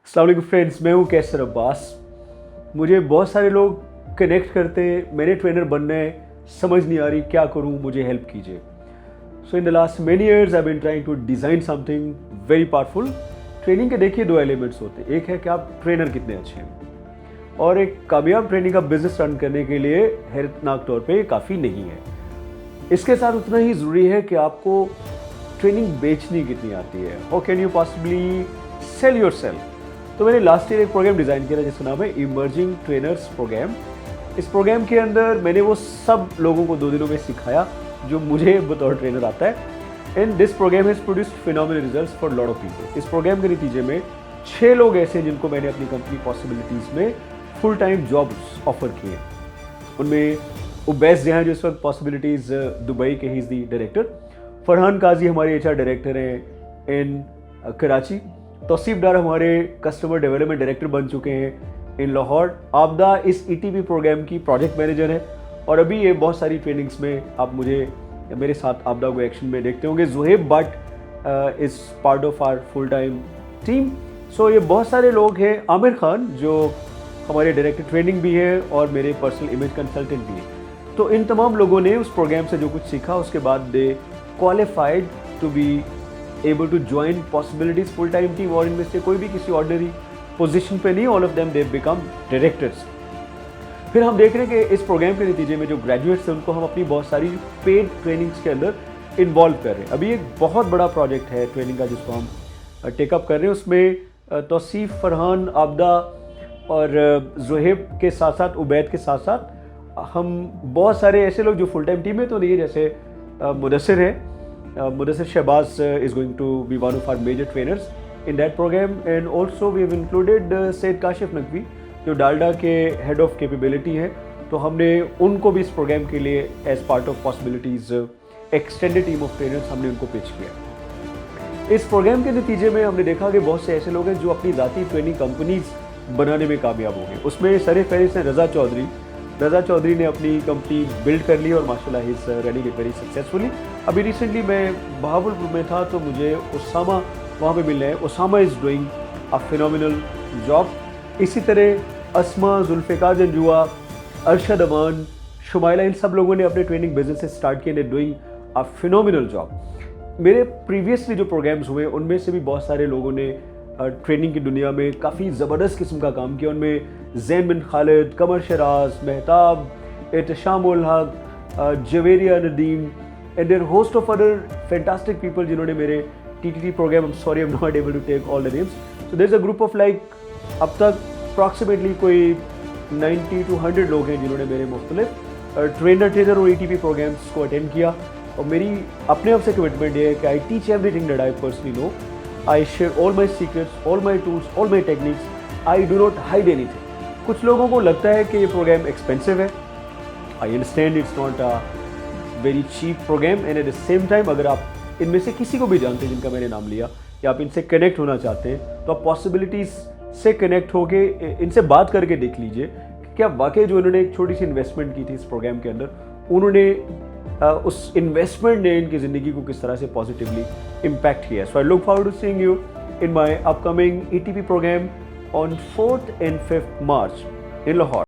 अस्सलाम वालेकुम फ्रेंड्स, मैं हूँ कैसर अब्बास। मुझे बहुत सारे लोग कनेक्ट करते हैं, मेरे ट्रेनर बनना है, समझ नहीं आ रही क्या करूँ, मुझे हेल्प कीजिए। So in the last many years I been trying to design something very powerful. Training के देखिए दो एलिमेंट्स होते हैं, एक है कि आप ट्रेनर कितने अच्छे हैं और एक कामयाब ट्रेनिंग का बिजनेस रन करने के लिए हैरतनाक तौर पे काफ़ी नहीं है। इसके साथ उतना ही ज़रूरी है कि आपको ट्रेनिंग बेचनी कितनी आती है। How can you possibly sell your self. तो मैंने लास्ट ईयर एक प्रोग्राम डिज़ाइन किया जिसका नाम है इमर्जिंग ट्रेनर्स प्रोग्राम। इस प्रोग्राम के अंदर मैंने वो सब लोगों को 2 दिनों में सिखाया जो मुझे बतौर ट्रेनर आता है। And this programme has produced phenomenal results for lot of people. इस प्रोग्राम के नतीजे में 6 लोग ऐसे हैं जिनको मैंने अपनी कंपनी पॉसिबिलिटीज़ में फुल टाइम जॉब्स ऑफर किए। उनमें उबैस जहाँ जो इस वक्त पॉसिबिलिटीज़ दुबई के ही is the director, Farhan Kazi हमारे HR डायरेक्टर हैं इन कराची, तौसीफ डार हमारे कस्टमर डेवलपमेंट डायरेक्टर बन चुके हैं इन लाहौर, आबदा इस ETP प्रोग्राम की प्रोजेक्ट मैनेजर है और अभी ये बहुत सारी ट्रेनिंग्स में आप मुझे मेरे साथ आबदा को एक्शन में देखते होंगे। Zuheb Butt is part of our full time team. So ये बहुत सारे लोग हैं। आमिर खान जो हमारे डायरेक्टर ट्रेनिंग भी है और मेरे पर्सनल इमेज कंसल्टेंट भी है। तो इन तमाम लोगों ने उस प्रोग्राम से जो कुछ सीखा उसके बाद they qualified to be able to join possibilities full time team, और इनमें से कोई भी किसी ऑर्डिनरी पोजीशन पे नहीं, all of them they become directors. फिर हम देख रहे हैं कि इस प्रोग्राम के नतीजे में जो ग्रेजुएट्स हैं उनको हम अपनी बहुत सारी पेड ट्रेनिंग्स के अंदर इन्वॉल्व कर रहे हैं। अभी एक बहुत बड़ा प्रोजेक्ट है ट्रेनिंग का जिसको हम टेकअप कर रहे हैं। उसमें तौसीफ, फरहान, आबदा और जुहेब के साथ साथ उबैद के साथ साथ हम बहुत सारे ऐसे लोग जो फुल टाइम टीम में तो नहीं है, जैसे मुदस्सिर है। Mudassir Shahbaz is going to be one of our major trainers in that program, and also we have included Said Kashif Naqvi जो डालडा के हेड ऑफ कैपेबिलिटी है। तो हमने उनको भी इस प्रोग्राम के लिए as part of possibilities extended team of trainers हमने उनको पिच किया। इस प्रोग्राम के नतीजे में हमने देखा कि बहुत से ऐसे लोग हैं जो अपनी ज़ाती ट्रेनिंग कंपनीज बनाने में कामयाब हो गए। उसमें सर फहरिस्त हैं रज़ा चौधरी। रज़ा चौधरी ने अपनी कंपनी बिल्ड कर ली और माशाल्लाह he is running it very successfully. अभी रिसेंटली मैं बहावलपुर में था तो मुझे उसामा वहाँ पे मिल रहे हैं। Usama is doing a phenomenal job. इसी तरह अस्मा, जुल्फ़िकार जंजुआ, अरशद अमान, शुमाइला, इन सब लोगों ने अपने ट्रेनिंग बिजनेस स्टार्ट किए, डूइंग अ फिनोमिनल जॉब। मेरे प्रीवियसली जो प्रोग्राम्स हुए उनमें से भी बहुत सारे लोगों ने ट्रेनिंग की दुनिया में काफ़ी ज़बरदस्त किस्म का काम किया। उनमें ज़ैन बिन खालिद, कमर Sharaj, Mehtab, Ehtesham ul Haq, Javeria Nadeem and there host of other fantastic people जिन्होंने मेरे TTT programme, sorry I am not able to take all the names, so there is a group of like अब तक अप्रॉक्सीमेटली कोई 90 to 100 लोग हैं जिन्होंने मेरे मुख्तलिफ ट्रेनर और ETP प्रोग्राम्स को अटेंड किया। और मेरी अपने आप से कमिटमेंट ये है कि I teach everything that I personally know, I share all my secrets, all my tools, all my techniques, I do not hide anything. कुछ लोगों को लगता है कि ये प्रोग्राम एक्सपेंसिव है। I understand it's not a very cheap programme, and at the same time अगर आप इनमें से किसी को भी जानते हैं जिनका मैंने नाम लिया या आप इनसे कनेक्ट होना चाहते हैं तो आप पॉसिबिलिटीज़ से कनेक्ट होके इनसे बात करके देख लीजिए कि क्या वाकई जो इन्होंने एक छोटी सी इन्वेस्टमेंट की थी इस प्रोग्राम के अंदर, उन्होंने उस इन्वेस्टमेंट ने इनकी ज़िंदगी को किस तरह से पॉजिटिवली इम्पैक्ट किया। So I look forward to seeing you in my upcoming ETP program on 4th and 5th March in Lahore.